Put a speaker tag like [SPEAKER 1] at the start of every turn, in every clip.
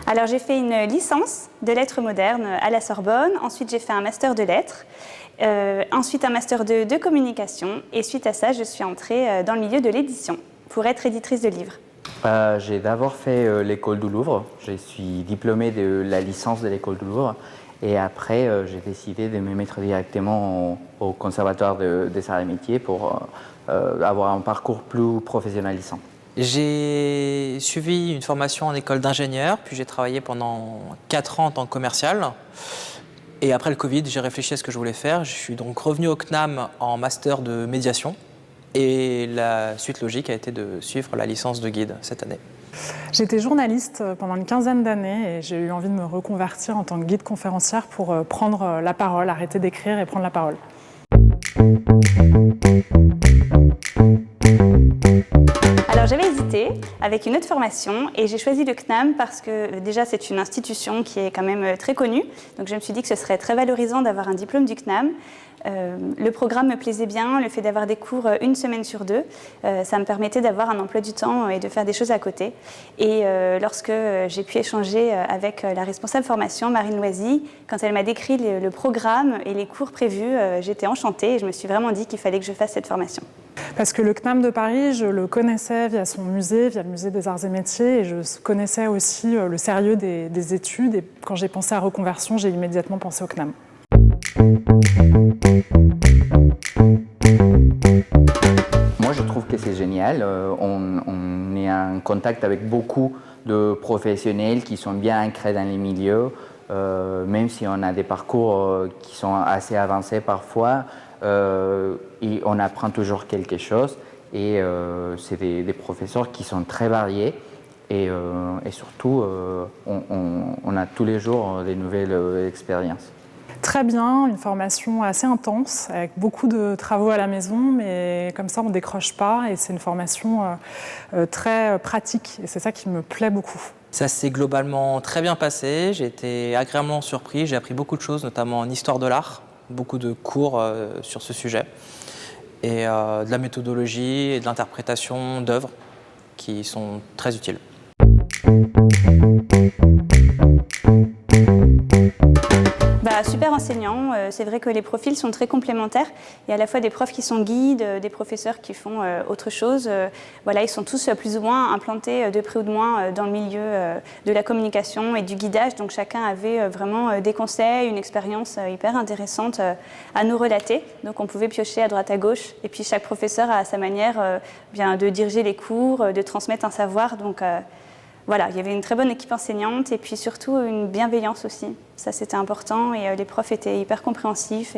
[SPEAKER 1] Alors j'ai fait une licence de lettres modernes à la Sorbonne, ensuite j'ai fait un master de lettres, ensuite un master de communication et suite à ça je suis entrée dans le milieu de l'édition pour être éditrice de livres.
[SPEAKER 2] J'ai d'abord fait l'école du Louvre, je suis diplômée de la licence de l'école du Louvre et après j'ai décidé de me mettre directement au conservatoire des arts et métiers pour avoir un parcours plus professionnalisant.
[SPEAKER 3] J'ai suivi une formation en école d'ingénieur, puis j'ai travaillé pendant 4 ans en tant que commercial. Et après le Covid, j'ai réfléchi à ce que je voulais faire. Je suis donc revenu au CNAM en master de médiation. Et la suite logique a été de suivre la licence de guide cette année.
[SPEAKER 4] J'étais journaliste pendant une quinzaine d'années et j'ai eu envie de me reconvertir en tant que guide conférencière pour prendre la parole, arrêter d'écrire et prendre la parole.
[SPEAKER 1] Alors j'avais hésité avec une autre formation et j'ai choisi le CNAM parce que déjà c'est une institution qui est quand même très connue. Donc je me suis dit que ce serait très valorisant d'avoir un diplôme du CNAM. Le programme me plaisait bien, le fait d'avoir des cours une semaine sur deux, ça me permettait d'avoir un emploi du temps et de faire des choses à côté. Et lorsque j'ai pu échanger avec la responsable formation, Marine Loisy, quand elle m'a décrit le programme et les cours prévus, j'étais enchantée et je me suis vraiment dit qu'il fallait que je fasse cette formation.
[SPEAKER 4] Parce que le CNAM de Paris, je le connaissais via son musée, via le musée des arts et métiers, et je connaissais aussi le sérieux des études. Et quand j'ai pensé à reconversion, j'ai immédiatement pensé au CNAM.
[SPEAKER 2] Moi, je trouve que c'est génial. On est en contact avec beaucoup de professionnels qui sont bien ancrés dans les milieux, même si on a des parcours qui sont assez avancés parfois. Et on apprend toujours quelque chose. Et c'est des professeurs qui sont très variés. Et surtout, on a tous les jours des nouvelles expériences.
[SPEAKER 4] Très bien, une formation assez intense, avec beaucoup de travaux à la maison, mais comme ça on ne décroche pas et c'est une formation très pratique et c'est ça qui me plaît beaucoup.
[SPEAKER 3] Ça s'est globalement très bien passé, j'ai été agréablement surpris, j'ai appris beaucoup de choses, notamment en histoire de l'art, beaucoup de cours sur ce sujet, et de la méthodologie et de l'interprétation d'œuvres qui sont très utiles.
[SPEAKER 1] Super enseignant, c'est vrai que les profils sont très complémentaires. Il y a à la fois des profs qui sont guides, des professeurs qui font autre chose. Voilà, ils sont tous plus ou moins implantés de près ou de loin dans le milieu de la communication et du guidage. Donc chacun avait vraiment des conseils, une expérience hyper intéressante à nous relater. Donc on pouvait piocher à droite à gauche. Et puis chaque professeur a sa manière bien de diriger les cours, de transmettre un savoir. Donc voilà, il y avait une très bonne équipe enseignante et puis surtout une bienveillance aussi. Ça, c'était important et les profs étaient hyper compréhensifs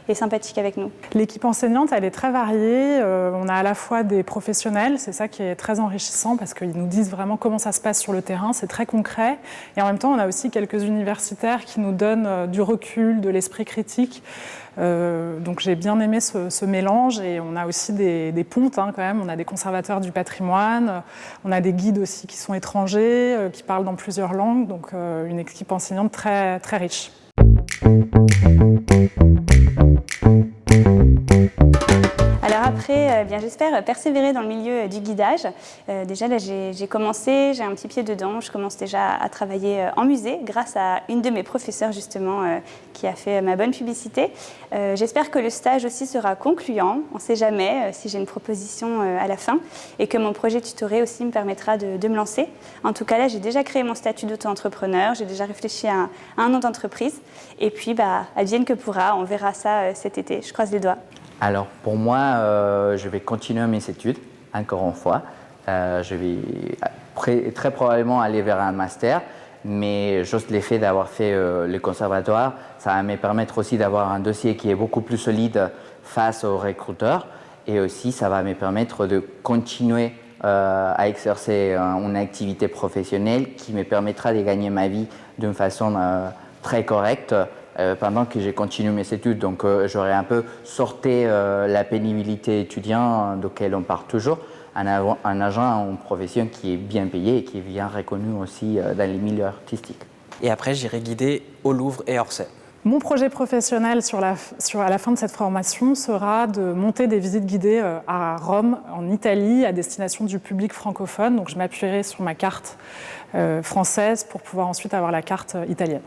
[SPEAKER 1] et sympathiques avec nous.
[SPEAKER 4] L'équipe enseignante, elle est très variée. On a à la fois des professionnels, c'est ça qui est très enrichissant parce qu'ils nous disent vraiment comment ça se passe sur le terrain, c'est très concret. Et en même temps, on a aussi quelques universitaires qui nous donnent du recul, de l'esprit critique. Donc j'ai bien aimé ce mélange et on a aussi des pontes quand même. On a des conservateurs du patrimoine, on a des guides aussi qui sont étrangers, qui parlent dans plusieurs langues. Donc une équipe enseignante très, très riche.
[SPEAKER 1] Alors après, bien j'espère persévérer dans le milieu du guidage. Déjà là j'ai commencé, j'ai un petit pied dedans, je commence déjà à travailler en musée grâce à une de mes professeurs justement qui a fait ma bonne publicité. J'espère que le stage aussi sera concluant, on ne sait jamais si j'ai une proposition à la fin et que mon projet tutoré aussi me permettra de me lancer. En tout cas là j'ai déjà créé mon statut d'auto-entrepreneur, j'ai déjà réfléchi à un nom d'entreprise et puis advienne que pourra, on verra ça cet été, je croise les doigts.
[SPEAKER 2] Alors pour moi, je vais continuer mes études, encore une fois. Je vais très probablement aller vers un master, mais juste l'effet d'avoir fait le conservatoire, ça va me permettre aussi d'avoir un dossier qui est beaucoup plus solide face aux recruteurs et aussi ça va me permettre de continuer à exercer une activité professionnelle qui me permettra de gagner ma vie d'une façon très correcte pendant que j'ai continué mes études. Donc j'aurais un peu sorti la pénibilité étudiante de laquelle on part toujours, un agent, une profession qui est bien payée et qui est bien reconnue aussi dans les milieux artistiques.
[SPEAKER 3] Et après, j'irai guider au Louvre et Orsay.
[SPEAKER 4] Mon projet professionnel à la fin de cette formation sera de monter des visites guidées à Rome, en Italie, à destination du public francophone. Donc je m'appuierai sur ma carte française pour pouvoir ensuite avoir la carte italienne.